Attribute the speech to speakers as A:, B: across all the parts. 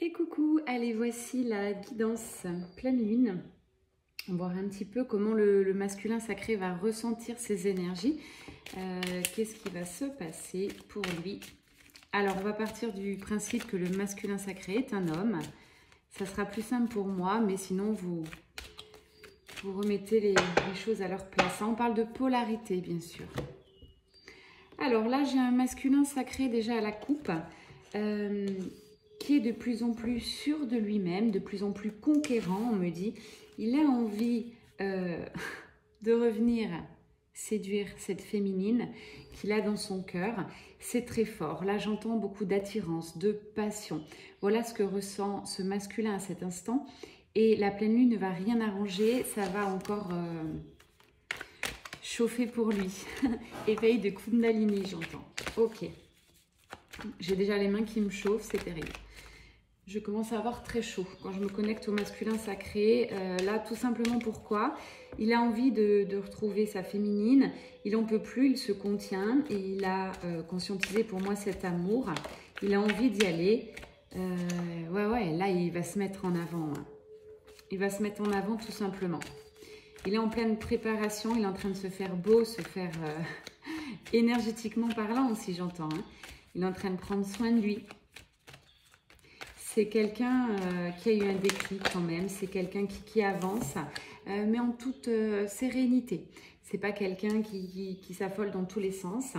A: Et coucou, allez, voici la guidance pleine lune. On va voir un petit peu comment le masculin sacré va ressentir ses énergies. Qu'est-ce qui va se passer pour lui? Alors, on va partir du principe que le masculin sacré est un homme. Ça sera plus simple pour moi, mais sinon, vous remettez les choses à leur place. On parle de polarité, bien sûr. Alors là, j'ai un masculin sacré déjà à la coupe. Qui est de plus en plus sûr de lui-même, de plus en plus conquérant, on me dit. Il a envie de revenir séduire cette féminine qu'il a dans son cœur. C'est très fort. Là, j'entends beaucoup d'attirance, de passion. Voilà ce que ressent ce masculin à cet instant. Et la pleine lune ne va rien arranger. Ça va encore chauffer pour lui. Éveil de Kundalini, j'entends. Ok. J'ai déjà les mains qui me chauffent, c'est terrible. Je commence à avoir très chaud quand je me connecte au masculin sacré. Là, tout simplement pourquoi? Il a envie de retrouver sa féminine. Il n'en peut plus, il se contient. Et il a conscientisé pour moi cet amour. Il a envie d'y aller. Ouais, là, il va se mettre en avant. Hein. Il va se mettre en avant tout simplement. Il est en pleine préparation. Il est en train de se faire beau, se faire énergétiquement parlant aussi, j'entends. Hein. Il est en train de prendre soin de lui. C'est quelqu'un qui a eu un déclic quand même, c'est quelqu'un qui avance, mais en toute sérénité. C'est pas quelqu'un qui s'affole dans tous les sens.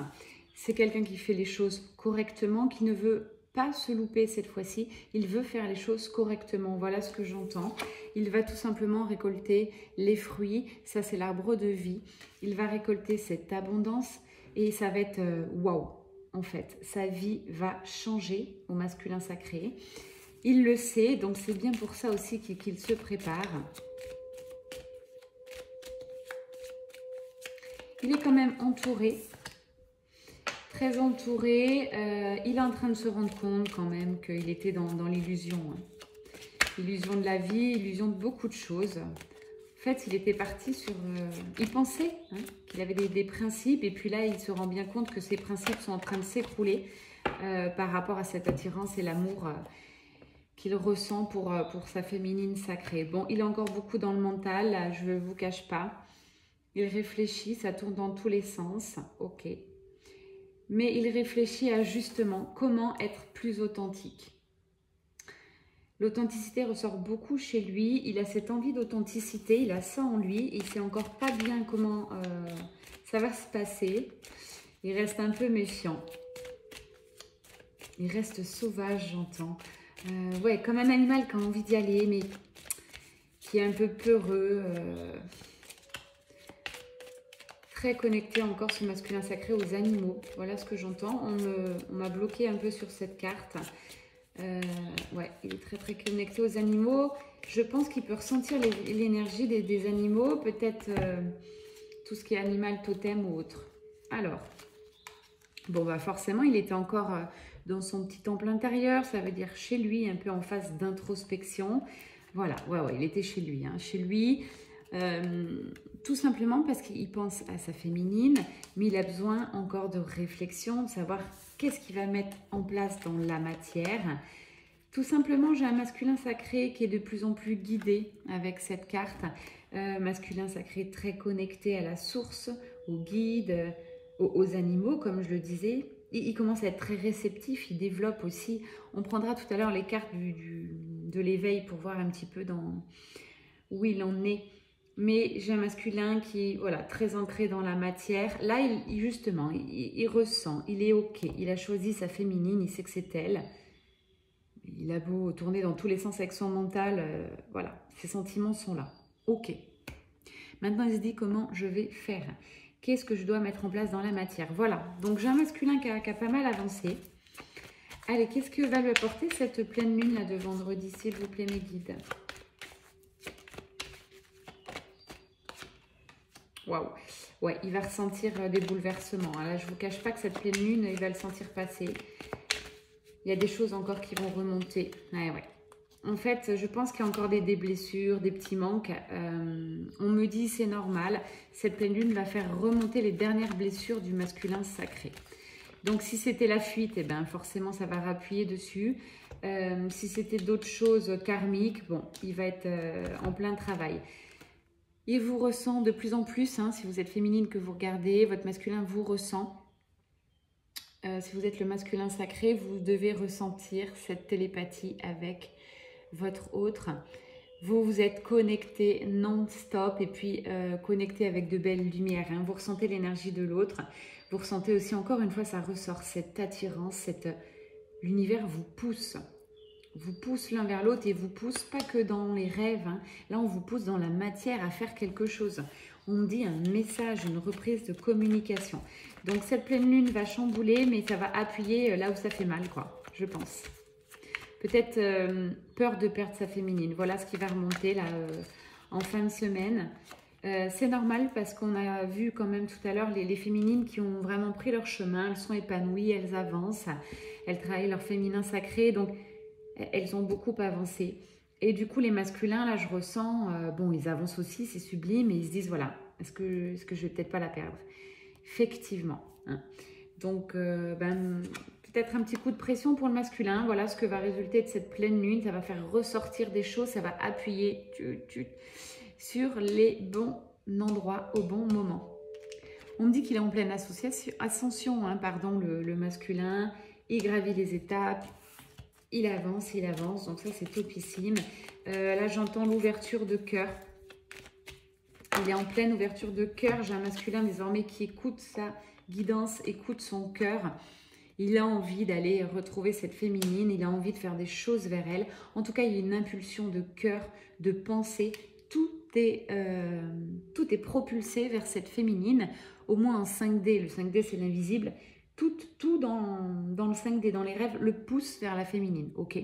A: C'est quelqu'un qui fait les choses correctement, qui ne veut pas se louper cette fois-ci. Il veut faire les choses correctement. Voilà ce que j'entends. Il va tout simplement récolter les fruits. Ça, c'est l'arbre de vie. Il va récolter cette abondance et ça va être waouh. En fait, sa vie va changer au masculin sacré. Il le sait, donc c'est bien pour ça aussi qu'il se prépare. Il est quand même entouré, très entouré. Il est en train de se rendre compte quand même qu'il était dans l'illusion. Hein. Illusion de la vie, illusion de beaucoup de choses. En fait, il était parti sur... il pensait hein, qu'il avait des principes et puis là, il se rend bien compte que ces principes sont en train de s'écrouler par rapport à cette attirance et l'amour qu'il ressent pour sa féminine sacrée. Bon, il a encore beaucoup dans le mental, là, je ne vous cache pas. Il réfléchit, ça tourne dans tous les sens, ok. Mais il réfléchit à justement comment être plus authentique. L'authenticité ressort beaucoup chez lui, il a cette envie d'authenticité, il a ça en lui, il ne sait encore pas bien comment ça va se passer. Il reste un peu méfiant. Il reste sauvage, j'entends. Ouais, comme un animal qui a envie d'y aller, mais qui est un peu peureux. Très connecté encore, ce masculin sacré, aux animaux. Voilà ce que j'entends. On m'a bloqué un peu sur cette carte. Ouais, il est très connecté aux animaux. Je pense qu'il peut ressentir l'énergie des animaux, peut-être tout ce qui est animal, totem ou autre. Alors, bon, bah forcément, il était encore dans son petit temple intérieur, ça veut dire chez lui, un peu en phase d'introspection. Voilà, ouais, il était chez lui. Hein, chez lui, tout simplement parce qu'il pense à sa féminine, mais il a besoin encore de réflexion, de savoir qu'est-ce qu'il va mettre en place dans la matière. Tout simplement, j'ai un masculin sacré qui est de plus en plus guidé avec cette carte. Masculin sacré très connecté à la source, aux guides, aux animaux, comme je le disais. Il commence à être très réceptif, il développe aussi. On prendra tout à l'heure les cartes de l'éveil pour voir un petit peu où il en est. Mais j'ai un masculin qui est voilà, très ancré dans la matière. Là, justement, il ressent, il est OK. Il a choisi sa féminine, il sait que c'est elle. Il a beau tourner dans tous les sens avec son mental. Voilà, ses sentiments sont là. OK. Maintenant, il se dit comment je vais faire. Qu'est-ce que je dois mettre en place dans la matière? Voilà, donc j'ai un masculin qui a pas mal avancé. Allez, qu'est-ce que va lui apporter cette pleine lune là de vendredi, s'il vous plaît, mes guides? Waouh. Ouais, il va ressentir des bouleversements. Là, je ne vous cache pas que cette pleine lune, il va le sentir passer. Il y a des choses encore qui vont remonter. Ouais. En fait, je pense qu'il y a encore des blessures, des petits manques. On me dit c'est normal. Cette pleine lune va faire remonter les dernières blessures du masculin sacré. Donc, si c'était la fuite, eh ben, forcément, ça va rappuyer dessus. Si c'était d'autres choses karmiques, bon, il va être en plein travail. Il vous ressent de plus en plus, hein, si vous êtes féminine que vous regardez, votre masculin vous ressent. Si vous êtes le masculin sacré, vous devez ressentir cette télépathie avec votre autre. Vous vous êtes connecté non-stop et puis connecté avec de belles lumières. Hein. Vous ressentez l'énergie de l'autre. Vous ressentez aussi, encore une fois, ça ressort, cette attirance, l'univers vous pousse l'un vers l'autre et vous pousse pas que dans les rêves. Hein. Là, on vous pousse dans la matière à faire quelque chose. On me dit un message, une reprise de communication. Donc, cette pleine lune va chambouler, mais ça va appuyer là où ça fait mal, quoi, je pense. Peut-être peur de perdre sa féminine. Voilà ce qui va remonter là en fin de semaine. C'est normal parce qu'on a vu quand même tout à l'heure les féminines qui ont vraiment pris leur chemin. Elles sont épanouies, elles avancent, elles travaillent leur féminin sacré. Donc, elles ont beaucoup avancé. Et du coup, les masculins, là, je ressens, bon, ils avancent aussi, c'est sublime. Et ils se disent, voilà, est-ce que je vais peut-être pas la perdre? Effectivement. Hein. Donc, peut-être un petit coup de pression pour le masculin. Voilà ce que va résulter de cette pleine lune. Ça va faire ressortir des choses. Ça va appuyer sur les bons endroits au bon moment. On me dit qu'il est en pleine ascension, hein, pardon, le masculin. Il gravit les étapes. Il avance. Donc ça, c'est topissime. Là, j'entends l'ouverture de cœur. Il est en pleine ouverture de cœur. J'ai un masculin désormais qui écoute sa guidance, écoute son cœur. Il a envie d'aller retrouver cette féminine. Il a envie de faire des choses vers elle. En tout cas, il y a une impulsion de cœur, de pensée. Tout est propulsé vers cette féminine. Au moins en 5D. Le 5D, c'est l'invisible. Tout dans le 5D, dans les rêves, le pousse vers la féminine. Ok.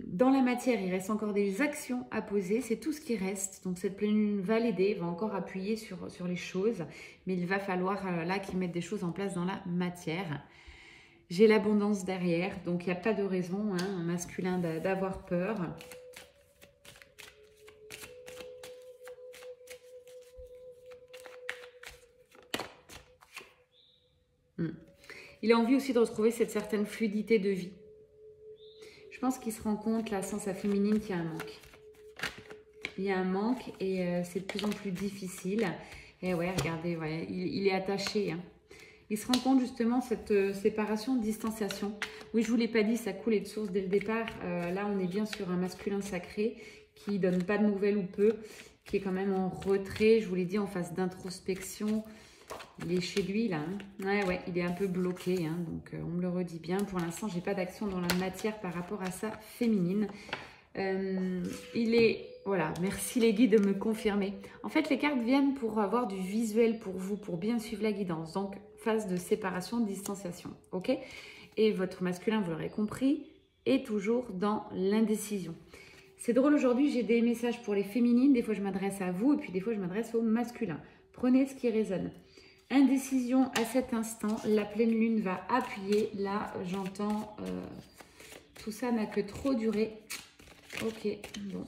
A: Dans la matière, il reste encore des actions à poser, c'est tout ce qui reste. Donc cette pleine lune va l'aider, va encore appuyer sur les choses, mais il va falloir là qu'il mette des choses en place dans la matière. J'ai l'abondance derrière, donc il n'y a pas de raison, hein, un masculin d'avoir peur. Il a envie aussi de retrouver cette certaine fluidité de vie. Je pense qu'il se rend compte, là, sans sa féminine, qu'il y a un manque. Il y a un manque et c'est de plus en plus difficile. Et ouais, regardez, ouais, il est attaché. Hein. Il se rend compte justement cette séparation, distanciation. Oui, je ne vous l'ai pas dit, ça coulait de source dès le départ. Là, on est bien sur un masculin sacré qui ne donne pas de nouvelles ou peu, qui est quand même en retrait. Je vous l'ai dit, en phase d'introspection. Il est chez lui, là. Hein. Ouais, il est un peu bloqué. Hein, donc, on me le redit bien. Pour l'instant, je n'ai pas d'action dans la matière par rapport à sa féminine. Il est... Voilà, merci les guides de me confirmer. En fait, les cartes viennent pour avoir du visuel pour vous, pour bien suivre la guidance. Donc, phase de séparation, de distanciation. Ok? Et votre masculin, vous l'aurez compris, est toujours dans l'indécision. C'est drôle, aujourd'hui, j'ai des messages pour les féminines. Des fois, je m'adresse à vous et puis des fois, je m'adresse au masculin. Prenez ce qui résonne. Indécision à cet instant, la pleine lune va appuyer. Là, j'entends, tout ça n'a que trop duré. Ok, bon.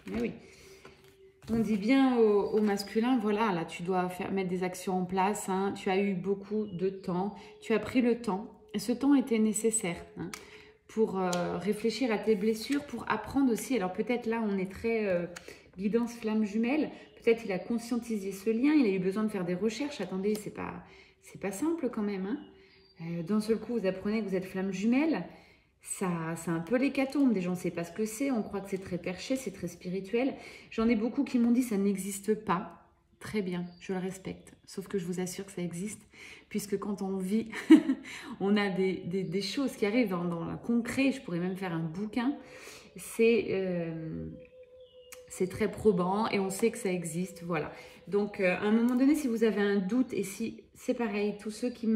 A: Mais oui. On dit bien au masculin, voilà, là, tu dois mettre des actions en place. Hein, tu as eu beaucoup de temps. Tu as pris le temps. Et ce temps était nécessaire. Hein, pour réfléchir à tes blessures, pour apprendre aussi. Alors peut-être là, on est très guidance flamme jumelle. Peut-être il a conscientisé ce lien, il a eu besoin de faire des recherches. Attendez, c'est pas simple quand même. Hein. D'un seul coup, vous apprenez que vous êtes flamme jumelle. Ça, c'est un peu l'hécatombe. Des gens ne savent pas ce que c'est. On croit que c'est très perché, c'est très spirituel. J'en ai beaucoup qui m'ont dit ça n'existe pas. Très bien, je le respecte. Sauf que je vous assure que ça existe. Puisque quand on vit, on a des choses qui arrivent dans le concret. Je pourrais même faire un bouquin. C'est très probant et on sait que ça existe. Voilà. Donc, à un moment donné, si vous avez un doute, et si c'est pareil, tous ceux qui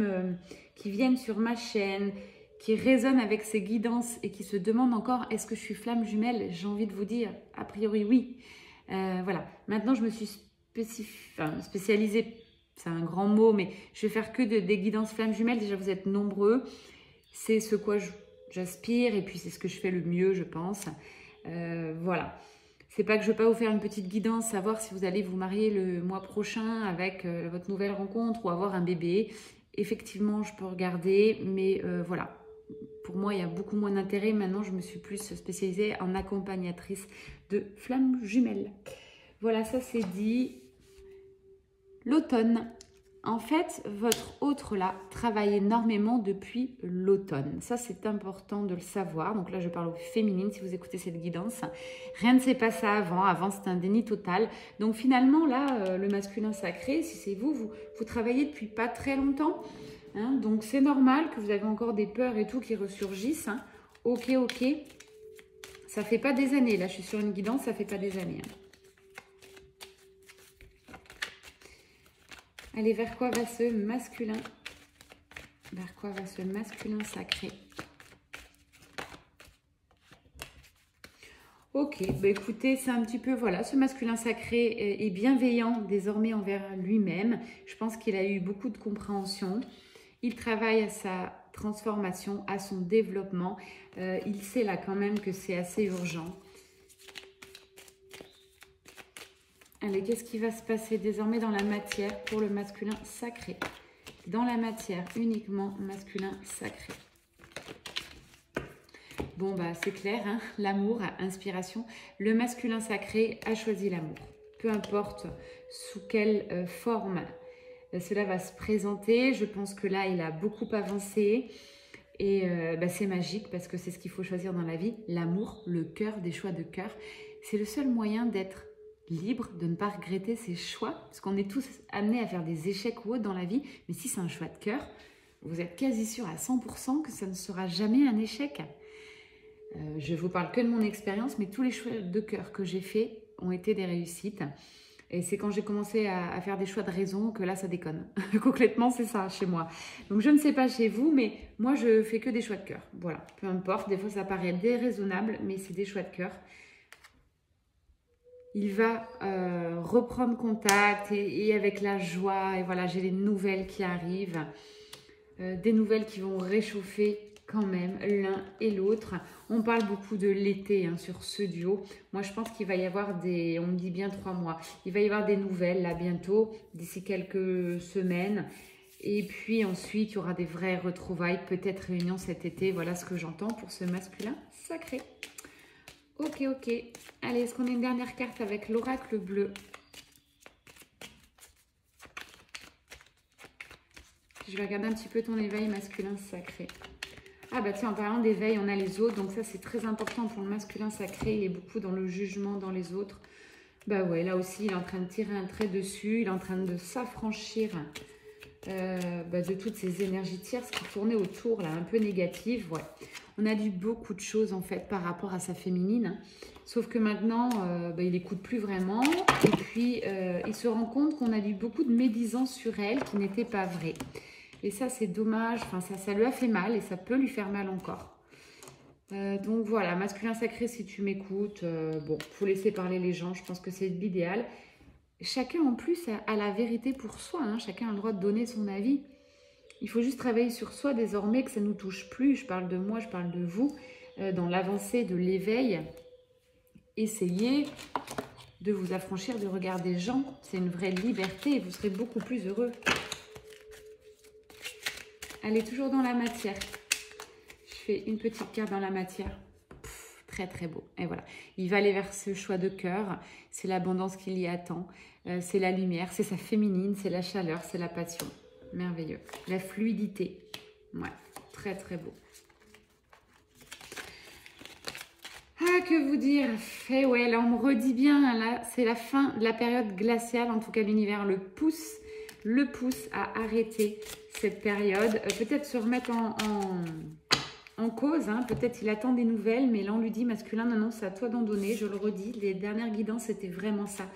A: viennent sur ma chaîne, qui résonnent avec ces guidances et qui se demandent encore, est-ce que je suis flamme jumelle? J'ai envie de vous dire, a priori, oui. Voilà. Maintenant, je me suis spécialisée, c'est un grand mot, mais je vais faire que des guidances flammes jumelles. Déjà, vous êtes nombreux. C'est ce j'aspire et puis c'est ce que je fais le mieux, je pense. Voilà. C'est pas que je ne vais pas vous faire une petite guidance, savoir si vous allez vous marier le mois prochain avec votre nouvelle rencontre ou avoir un bébé. Effectivement, je peux regarder, mais voilà. Pour moi, il y a beaucoup moins d'intérêt. Maintenant, je me suis plus spécialisée en accompagnatrice de flammes jumelles. Voilà, ça c'est dit. L'automne. En fait, votre autre là travaille énormément depuis l'automne. Ça, c'est important de le savoir. Donc là, je parle aux féminines si vous écoutez cette guidance. Rien ne s'est passé avant. Avant, c'était un déni total. Donc finalement, là, le masculin sacré, si c'est vous travaillez depuis pas très longtemps. Hein, donc c'est normal que vous avez encore des peurs et tout qui ressurgissent. Hein. Ok. Ça fait pas des années. Là, je suis sur une guidance, ça fait pas des années. Hein. Allez, vers quoi va ce masculin? Vers quoi va ce masculin sacré? Ok, bah écoutez, c'est un petit peu, voilà, ce masculin sacré est bienveillant désormais envers lui-même. Je pense qu'il a eu beaucoup de compréhension. Il travaille à sa transformation, à son développement. Il sait là quand même que c'est assez urgent. Allez, qu'est-ce qui va se passer désormais dans la matière pour le masculin sacré? Dans la matière, uniquement masculin sacré. Bon, bah c'est clair, hein, l'amour, inspiration. Le masculin sacré a choisi l'amour. Peu importe sous quelle forme cela va se présenter. Je pense que là, il a beaucoup avancé. Et bah, c'est magique parce que c'est ce qu'il faut choisir dans la vie. L'amour, le cœur, des choix de cœur. C'est le seul moyen d'être libre, de ne pas regretter ses choix, parce qu'on est tous amenés à faire des échecs ou autres dans la vie, mais si c'est un choix de cœur, vous êtes quasi sûr à 100% que ça ne sera jamais un échec. Je vous parle que de mon expérience, mais tous les choix de cœur que j'ai faits ont été des réussites. Et c'est quand j'ai commencé à faire des choix de raison que là, ça déconne. Concrètement, c'est ça chez moi. Donc, je ne sais pas chez vous, mais moi, je fais que des choix de cœur. Voilà, peu importe. Des fois, ça paraît déraisonnable, mais c'est des choix de cœur. Il va reprendre contact et avec la joie. Et voilà, j'ai les nouvelles qui arrivent. Des nouvelles qui vont réchauffer quand même l'un et l'autre. On parle beaucoup de l'été hein, sur ce duo. Moi, je pense qu'il va y avoir des... On me dit bien 3 mois. Il va y avoir des nouvelles là bientôt, d'ici quelques semaines. Et puis ensuite, il y aura des vraies retrouvailles, peut-être réunion cet été. Voilà ce que j'entends pour ce masculin sacré. Ok. Allez, est-ce qu'on a une dernière carte avec l'oracle bleu? Je vais regarder un petit peu ton éveil masculin sacré. Ah bah tiens, en parlant d'éveil, on a les autres. Donc ça, c'est très important pour le masculin sacré. Il est beaucoup dans le jugement dans les autres. Bah ouais, là aussi, il est en train de tirer un trait dessus. Il est en train de s'affranchir de toutes ces énergies tierces qui tournaient autour, là, un peu négatives. Ouais. On a dit beaucoup de choses, en fait, par rapport à sa féminine. Sauf que maintenant, il n'écoute plus vraiment. Et puis, il se rend compte qu'on a dit beaucoup de médisance sur elle qui n'était pas vraie. Et ça, c'est dommage. Enfin, ça lui a fait mal et ça peut lui faire mal encore. Donc voilà, masculin sacré, si tu m'écoutes, bon, faut laisser parler les gens. Je pense que c'est l'idéal. Chacun, en plus, a la vérité pour soi. Hein. Chacun a le droit de donner son avis. Il faut juste travailler sur soi désormais, que ça ne nous touche plus. Je parle de moi, je parle de vous. Dans l'avancée de l'éveil, essayez de vous affranchir du regard des gens. C'est une vraie liberté et vous serez beaucoup plus heureux. Allez, toujours dans la matière. Je fais une petite carte dans la matière. Très, très beau. Et voilà. Il va aller vers ce choix de cœur. C'est l'abondance qu'il y attend. C'est la lumière. C'est sa féminine. C'est la chaleur. C'est la passion. Merveilleux. La fluidité. Ouais. Très, très beau. Ah, que vous dire? Et ouais, là, on me redit bien. Là, c'est la fin de la période glaciale. En tout cas, l'univers le pousse à arrêter cette période. Peut-être se remettre en cause. Hein. Peut-être il attend des nouvelles, mais là, on lui dit masculin, non, c'est à toi d'en donner. Je le redis, les dernières guidances, c'était vraiment ça.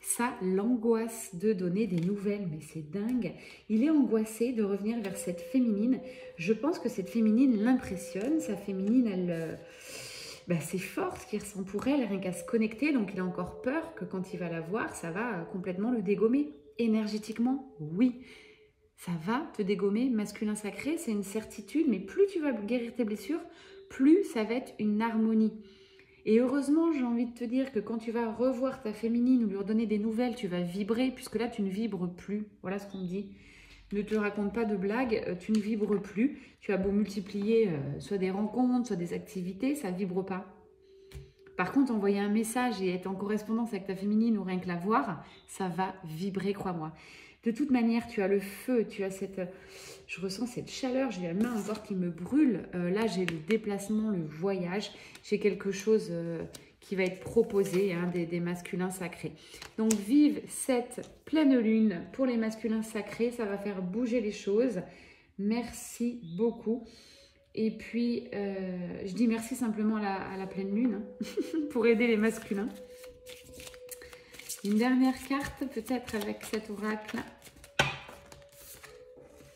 A: Ça, l'angoisse de donner des nouvelles, mais c'est dingue. Il est angoissé de revenir vers cette féminine. Je pense que cette féminine l'impressionne. Sa féminine, elle... c'est fort ce qu'il ressent pour elle, rien qu'à se connecter. Donc, il a encore peur que quand il va la voir, ça va complètement le dégommer. Énergétiquement, oui. ça va te dégommer. Masculin sacré, c'est une certitude, mais plus tu vas guérir tes blessures, plus ça va être une harmonie. Et heureusement, j'ai envie de te dire que quand tu vas revoir ta féminine ou lui redonner des nouvelles, tu vas vibrer, puisque là, tu ne vibres plus. Voilà ce qu'on me dit. Ne te raconte pas de blagues, tu ne vibres plus. Tu as beau multiplier soit des rencontres, soit des activités, ça ne vibre pas. Par contre, envoyer un message et être en correspondance avec ta féminine ou rien que la voir, ça va vibrer, crois-moi. De toute manière, tu as le feu, tu as cette... Je ressens cette chaleur, j'ai la main encore qui me brûle. Là, j'ai le déplacement, le voyage. J'ai quelque chose qui va être proposé, hein, des masculins sacrés. Donc, vive cette pleine lune pour les masculins sacrés. Ça va faire bouger les choses. Merci beaucoup. Et puis, je dis merci simplement à la pleine lune hein, pour aider les masculins. Une dernière carte, peut-être avec cet oracle.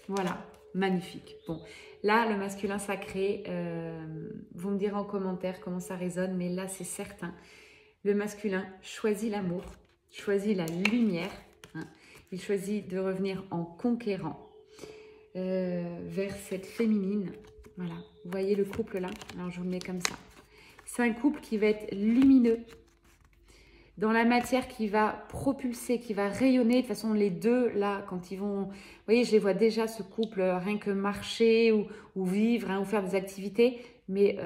A: Voilà, magnifique. Bon, là, le masculin sacré, vous me direz en commentaire comment ça résonne, mais là, c'est certain. Le masculin choisit l'amour, choisit la lumière. Hein. Il choisit de revenir en conquérant vers cette féminine. Voilà, vous voyez le couple là? Alors, je vous le mets comme ça. C'est un couple qui va être lumineux, dans la matière qui va propulser, qui va rayonner. De toute façon, les deux, là, quand ils vont... Vous voyez, je les vois déjà, ce couple, rien que marcher ou vivre, hein, ou faire des activités, mais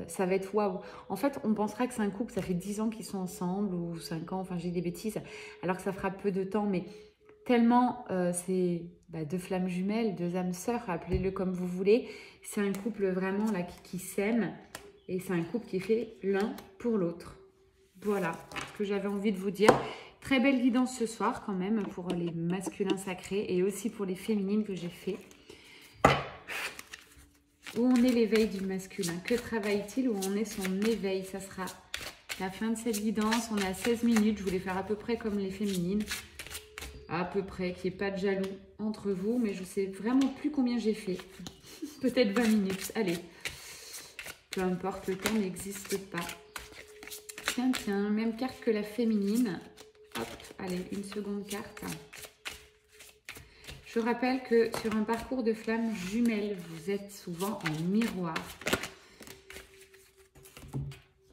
A: ça va être waouh. En fait, on pensera que c'est un couple, ça fait 10 ans qu'ils sont ensemble, ou 5 ans, enfin, j'ai des bêtises, alors que ça fera peu de temps, mais tellement c'est deux flammes jumelles, deux âmes sœurs, appelez-le comme vous voulez. C'est un couple vraiment là qui s'aime, et c'est un couple qui est fait l'un pour l'autre. Voilà ce que j'avais envie de vous dire. Très belle guidance ce soir quand même pour les masculins sacrés et aussi pour les féminines que j'ai fait. Où en est l'éveil du masculin? Que travaille-t-il? Où en est son éveil? Ça sera la fin de cette guidance. On est à 16 minutes. Je voulais faire à peu près comme les féminines. À peu près, qu'il n'y ait pas de jaloux entre vous. Mais je ne sais vraiment plus combien j'ai fait. Peut-être 20 minutes. Allez. Peu importe, le temps n'existe pas. Tiens, tiens, même carte que la féminine. Hop, allez, une seconde carte. Je rappelle que sur un parcours de flammes jumelles, vous êtes souvent en miroir.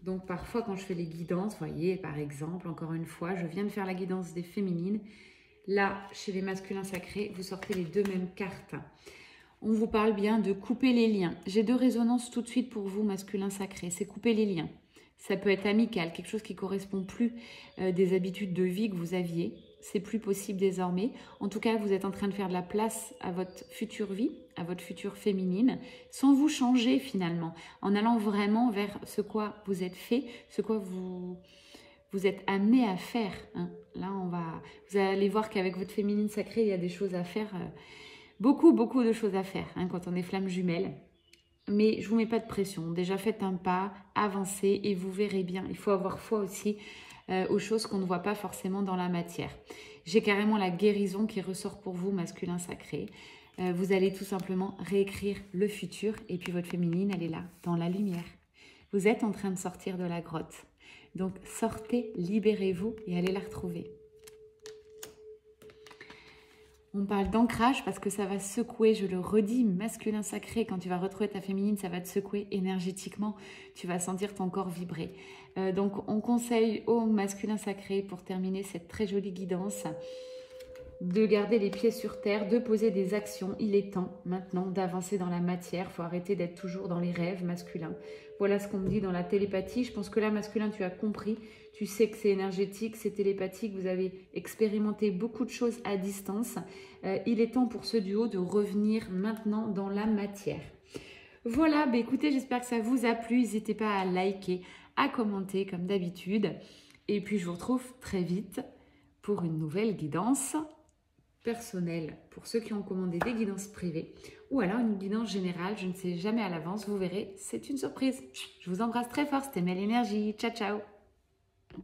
A: Donc parfois quand je fais les guidances, vous voyez, par exemple, encore une fois, je viens de faire la guidance des féminines. Là, chez les masculins sacrés, vous sortez les deux mêmes cartes. On vous parle bien de couper les liens. J'ai deux résonances tout de suite pour vous, masculins sacrés. C'est couper les liens. Ça peut être amical, quelque chose qui ne correspond plus des habitudes de vie que vous aviez. C'est plus possible désormais. En tout cas, vous êtes en train de faire de la place à votre future vie, à votre future féminine, sans vous changer finalement, en allant vraiment vers ce quoi vous êtes fait, ce quoi vous êtes amené à faire. Hein. Là, vous allez voir qu'avec votre féminine sacrée, il y a des choses à faire, beaucoup de choses à faire hein, quand on est flamme jumelle. Mais je ne vous mets pas de pression. Déjà, faites un pas, avancez et vous verrez bien. Il faut avoir foi aussi aux choses qu'on ne voit pas forcément dans la matière. J'ai carrément la guérison qui ressort pour vous, masculin sacré. Vous allez tout simplement réécrire le futur et puis votre féminine, elle est là, dans la lumière. Vous êtes en train de sortir de la grotte. Donc, sortez, libérez-vous et allez la retrouver. On parle d'ancrage parce que ça va secouer, je le redis, masculin sacré, quand tu vas retrouver ta féminine, ça va te secouer énergétiquement, tu vas sentir ton corps vibrer. Donc on conseille au masculin sacré, pour terminer cette très jolie guidance, de garder les pieds sur terre, de poser des actions. Il est temps maintenant d'avancer dans la matière, il faut arrêter d'être toujours dans les rêves masculins. Voilà ce qu'on me dit dans la télépathie. Je pense que là, masculin, tu as compris, tu sais que c'est énergétique, c'est télépathique, vous avez expérimenté beaucoup de choses à distance. Il est temps pour ce duo de revenir maintenant dans la matière. Voilà, bah écoutez, j'espère que ça vous a plu. N'hésitez pas à liker, à commenter comme d'habitude. Et puis, je vous retrouve très vite pour une nouvelle guidance personnelle pour ceux qui ont commandé des guidances privées ou alors une guidance générale, je ne sais jamais à l'avance, vous verrez, c'est une surprise. Je vous embrasse très fort, c'était Mel Énergie, ciao ciao.